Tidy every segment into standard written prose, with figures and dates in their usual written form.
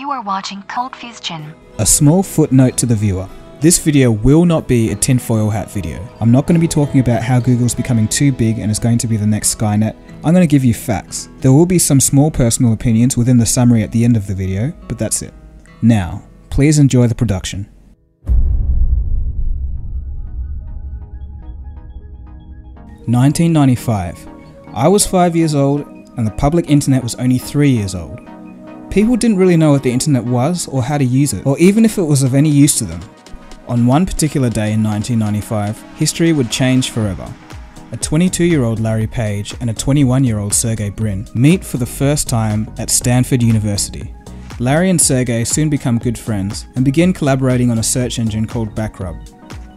You are watching Cold Fusion. A small footnote to the viewer. This video will not be a tinfoil hat video. I'm not going to be talking about how Google's becoming too big and is going to be the next Skynet. I'm going to give you facts. There will be some small personal opinions within the summary at the end of the video, but that's it. Now, please enjoy the production. "1995. I was 5 years old and the public internet was only 3 years old. People didn't really know what the internet was or how to use it, or even if it was of any use to them. On one particular day in 1995, history would change forever. A 22-year-old Larry Page and a 21-year-old Sergey Brin meet for the first time at Stanford University. Larry and Sergey soon become good friends and begin collaborating on a search engine called Backrub.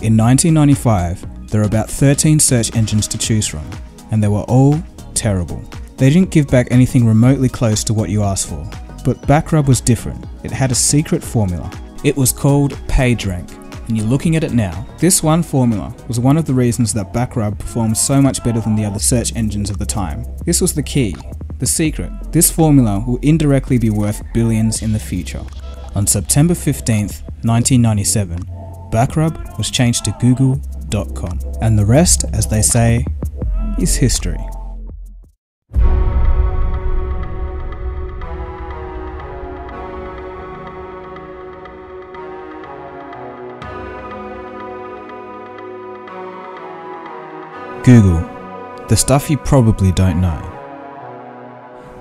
In 1995, there are about 13 search engines to choose from, and they were all terrible. They didn't give back anything remotely close to what you asked for. But Backrub was different. It had a secret formula. It was called PageRank, and you're looking at it now. This one formula was one of the reasons that Backrub performed so much better than the other search engines of the time. This was the key, the secret. This formula will indirectly be worth billions in the future. On September 15th, 1997, Backrub was changed to Google.com. And the rest, as they say, is history. Google, the stuff you probably don't know.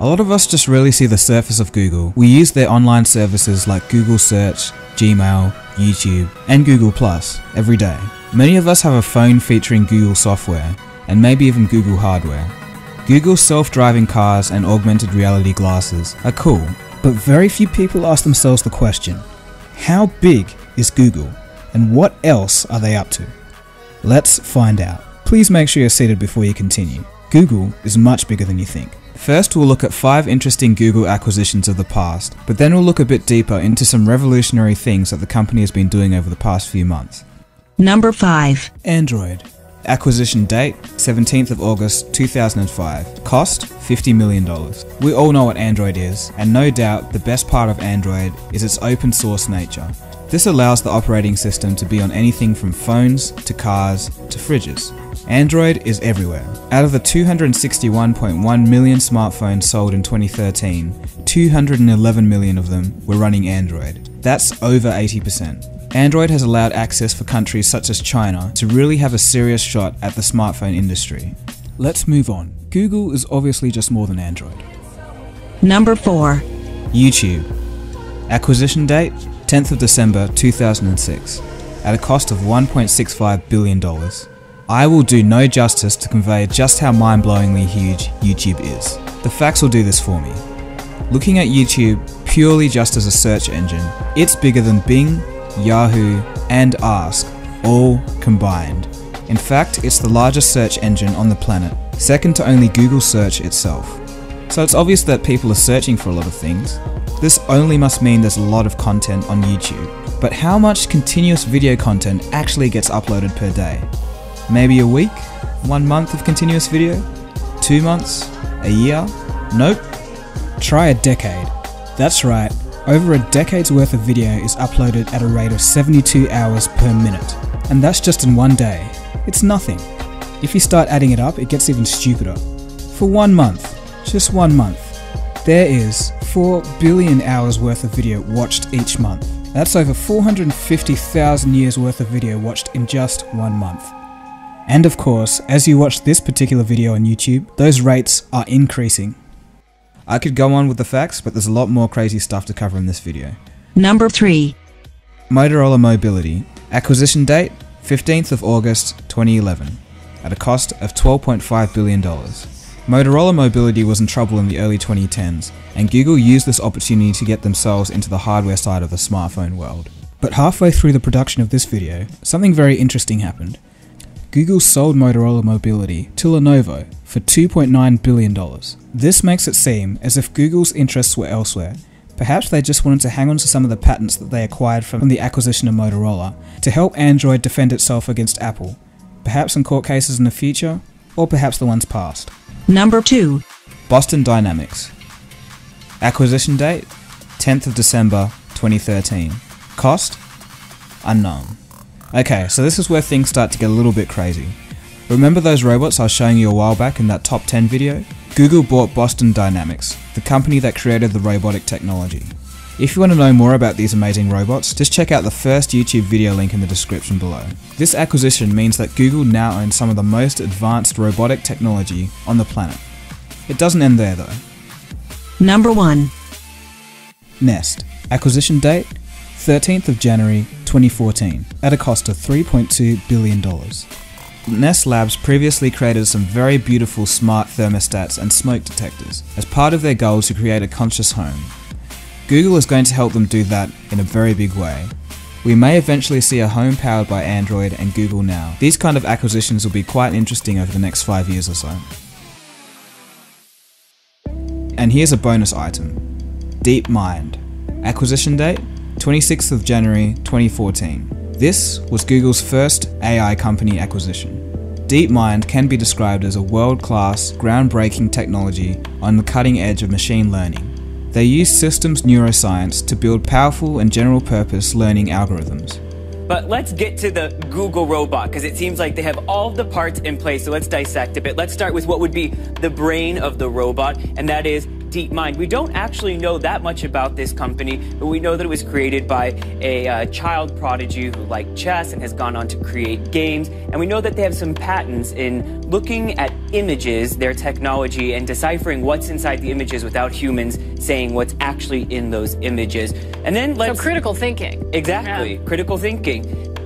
A lot of us just really see the surface of Google. We use their online services like Google Search, Gmail, YouTube, and Google Plus every day. Many of us have a phone featuring Google software, and maybe even Google hardware. Google's self-driving cars and augmented reality glasses are cool, but very few people ask themselves the question, how big is Google, and what else are they up to? Let's find out. Please make sure you're seated before you continue. Google is much bigger than you think. First, we'll look at 5 interesting Google acquisitions of the past, but then we'll look a bit deeper into some revolutionary things that the company has been doing over the past few months. Number 5. Android. Acquisition date, 17th of August 2005. Cost, $50 million. We all know what Android is, and no doubt the best part of Android is its open source nature. This allows the operating system to be on anything from phones to cars to fridges. Android is everywhere. Out of the 261.1 million smartphones sold in 2013, 211 million of them were running Android. That's over 80%. Android has allowed access for countries such as China to really have a serious shot at the smartphone industry. Let's move on. Google is obviously just more than Android. Number 4. YouTube. Acquisition date, 10th of December 2006, at a cost of $1.65 billion. I will do no justice to convey just how mind-blowingly huge YouTube is. The facts will do this for me. Looking at YouTube purely just as a search engine, it's bigger than Bing, Yahoo, and Ask, all combined. In fact, it's the largest search engine on the planet, second to only Google Search itself. So it's obvious that people are searching for a lot of things. This only must mean there's a lot of content on YouTube. But how much continuous video content actually gets uploaded per day? Maybe a week? 1 month of continuous video? 2 months? A year? Nope. Try a decade. That's right, over a decade's worth of video is uploaded at a rate of 72 hours per minute. And that's just in one day. It's nothing. If you start adding it up, it gets even stupider. For 1 month, just 1 month, there is 4 billion hours worth of video watched each month. That's over 450,000 years worth of video watched in just 1 month. And of course, as you watch this particular video on YouTube, those rates are increasing. I could go on with the facts, but there's a lot more crazy stuff to cover in this video. Number 3. Motorola Mobility. Acquisition date, 15th of August 2011, at a cost of $12.5 billion. Motorola Mobility was in trouble in the early 2010s, and Google used this opportunity to get themselves into the hardware side of the smartphone world. But halfway through the production of this video, something very interesting happened. Google sold Motorola Mobility to Lenovo for $2.9 billion. This makes it seem as if Google's interests were elsewhere. Perhaps they just wanted to hang on to some of the patents that they acquired from the acquisition of Motorola to help Android defend itself against Apple. Perhaps in court cases in the future, or perhaps the ones past. Number 2. Boston Dynamics. Acquisition date, 10th of December 2013. Cost? Unknown. Okay, so this is where things start to get a little bit crazy. Remember those robots I was showing you a while back in that top 10 video? Google bought Boston Dynamics, the company that created the robotic technology. If you want to know more about these amazing robots, just check out the first YouTube video link in the description below. This acquisition means that Google now owns some of the most advanced robotic technology on the planet. It doesn't end there though. Number 1. Nest. Acquisition date? 13th of January 2014, at a cost of $3.2 billion. Nest Labs previously created some very beautiful smart thermostats and smoke detectors as part of their goal to create a conscious home. Google is going to help them do that in a very big way. We may eventually see a home powered by Android and Google Now. These kind of acquisitions will be quite interesting over the next 5 years or so. And here's a bonus item. DeepMind. Acquisition date? 26th of January 2014. This was Google's first AI company acquisition. DeepMind can be described as a world-class, groundbreaking technology on the cutting edge of machine learning. They use systems neuroscience to build powerful and general-purpose learning algorithms. But let's get to the Google robot, because it seems like they have all the parts in place, so let's dissect a bit. Let's start with what would be the brain of the robot, and that is DeepMind. We don't actually know that much about this company, but we know that it was created by a child prodigy who liked chess and has gone on to create games. And we know that they have some patents in looking at images, their technology, and deciphering what's inside the images without humans saying what's actually in those images. And then let's... So critical thinking. Exactly, Yeah. critical thinking.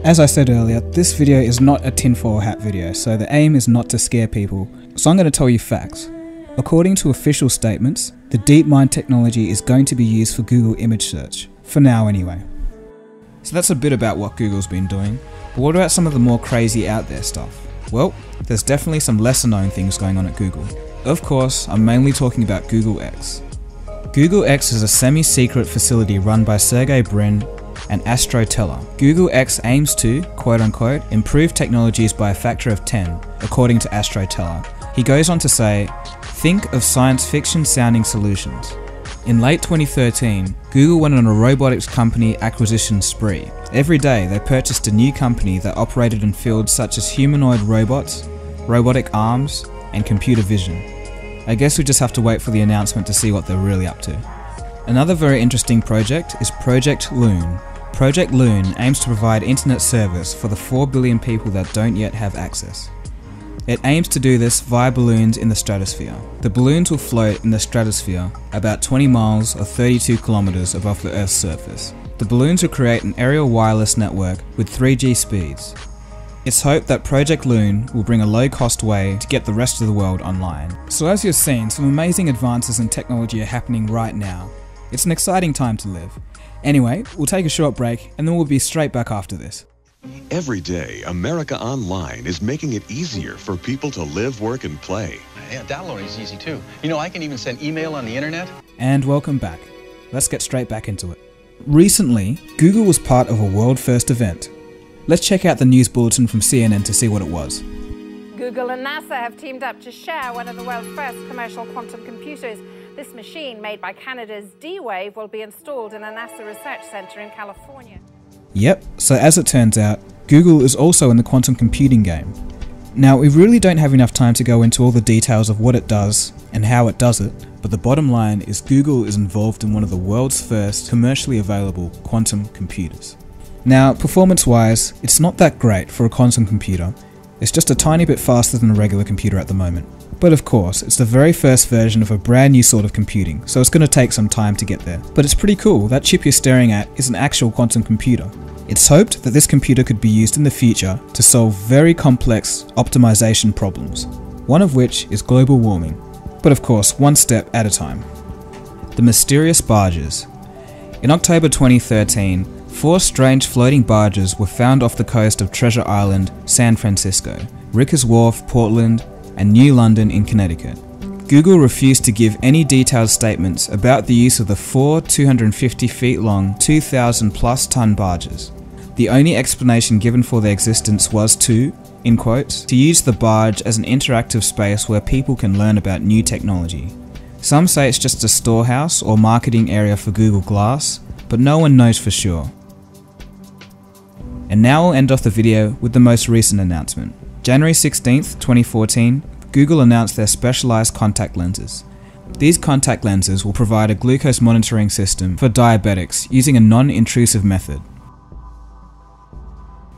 As I said earlier, this video is not a tinfoil hat video, so the aim is not to scare people. So I'm going to tell you facts. According to official statements, the DeepMind technology is going to be used for Google image search, for now anyway. So that's a bit about what Google's been doing, but what about some of the more crazy out there stuff? Well, there's definitely some lesser known things going on at Google. Of course, I'm mainly talking about Google X. Google X is a semi-secret facility run by Sergey Brin and Astro Teller. Google X aims to, quote-unquote, improve technologies by a factor of 10, according to Astro Teller. He goes on to say, think of science fiction sounding solutions. In late 2013, Google went on a robotics company acquisition spree. Every day they purchased a new company that operated in fields such as humanoid robots, robotic arms, and computer vision. I guess we just have to wait for the announcement to see what they're really up to. Another very interesting project is Project Loon. Project Loon aims to provide internet service for the 4 billion people that don't yet have access. It aims to do this via balloons in the stratosphere. The balloons will float in the stratosphere about 20 miles or 32 kilometers above the Earth's surface. The balloons will create an aerial wireless network with 3G speeds. It's hoped that Project Loon will bring a low-cost way to get the rest of the world online. So as you've seen, some amazing advances in technology are happening right now. It's an exciting time to live. Anyway, we'll take a short break and then we'll be straight back after this. Every day, America Online is making it easier for people to live, work, and play. Yeah, downloading is easy too. You know, I can even send email on the internet. And welcome back. Let's get straight back into it. Recently, Google was part of a world-first event. Let's check out the news bulletin from CNN to see what it was. Google and NASA have teamed up to share one of the world's first commercial quantum computers. This machine, made by Canada's D-Wave, will be installed in a NASA research center in California. Yep, so as it turns out, Google is also in the quantum computing game. Now, we really don't have enough time to go into all the details of what it does and how it does it, but the bottom line is Google is involved in one of the world's first commercially available quantum computers. Now, performance-wise, it's not that great for a quantum computer. It's just a tiny bit faster than a regular computer at the moment. But of course, it's the very first version of a brand new sort of computing, so it's going to take some time to get there. But it's pretty cool, that chip you're staring at is an actual quantum computer. It's hoped that this computer could be used in the future to solve very complex optimization problems, one of which is global warming. But of course, one step at a time. The mysterious barges. In October 2013, 4 strange floating barges were found off the coast of Treasure Island, San Francisco, Rikers Wharf, Portland, and New London in Connecticut. Google refused to give any detailed statements about the use of the 4 250 feet long, 2,000 plus ton barges. The only explanation given for their existence was to, in quotes, to use the barge as an interactive space where people can learn about new technology. Some say it's just a storehouse or marketing area for Google Glass, but no one knows for sure. And now we'll end off the video with the most recent announcement. January 16th, 2014, Google announced their specialized contact lenses. These contact lenses will provide a glucose monitoring system for diabetics using a non-intrusive method.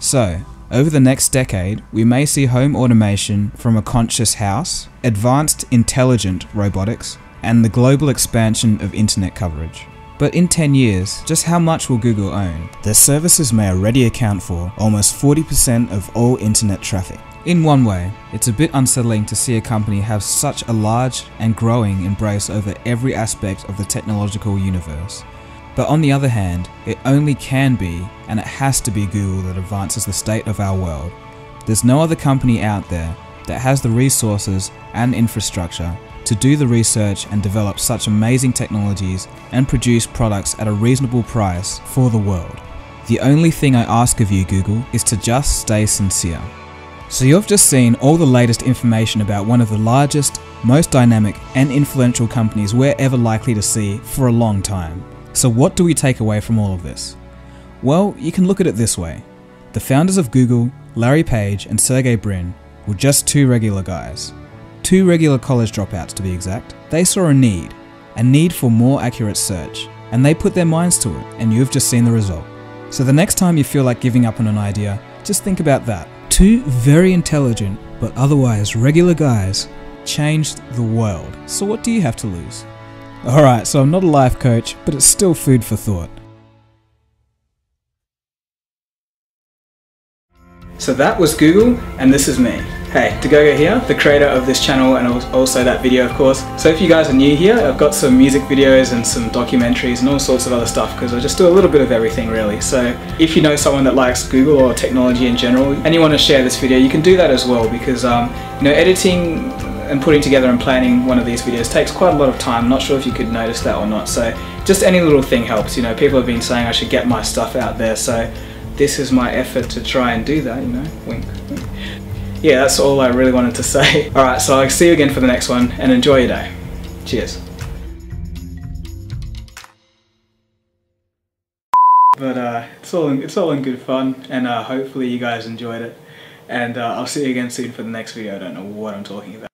So, over the next decade, we may see home automation from a conscious house, advanced intelligent robotics, and the global expansion of internet coverage. But in 10 years, just how much will Google own? Their services may already account for almost 40% of all internet traffic. In one way, it's a bit unsettling to see a company have such a large and growing embrace over every aspect of the technological universe. But on the other hand, it only can be, and it has to be Google that advances the state of our world. There's no other company out there that has the resources and infrastructure to do the research and develop such amazing technologies and produce products at a reasonable price for the world. The only thing I ask of you, Google, is to just stay sincere. So you've just seen all the latest information about one of the largest, most dynamic and influential companies we're ever likely to see for a long time. So what do we take away from all of this? Well, you can look at it this way. The founders of Google, Larry Page and Sergey Brin, were just two regular guys. Two regular college dropouts to be exact. They saw a need for more accurate search, and they put their minds to it, and you've just seen the result. So the next time you feel like giving up on an idea, just think about that. Two very intelligent, but otherwise regular guys changed the world. So what do you have to lose? Alright, so I'm not a life coach, but it's still food for thought. So that was Google, and this is me. Hey, Dagogo here, the creator of this channel and also that video, of course. So if you guys are new here, I've got some music videos and some documentaries and all sorts of other stuff because I just do a little bit of everything really. So if you know someone that likes Google or technology in general and you want to share this video, you can do that as well because you know, editing and putting together and planning one of these videos takes quite a lot of time. I'm not sure if you could notice that or not. So just any little thing helps. You know, people have been saying I should get my stuff out there, so this is my effort to try and do that, you know, wink, wink. Yeah, that's all I really wanted to say. Alright, so I'll see you again for the next one, and enjoy your day. Cheers. But it's all in good fun, and hopefully you guys enjoyed it. And I'll see you again soon for the next video. I don't know what I'm talking about.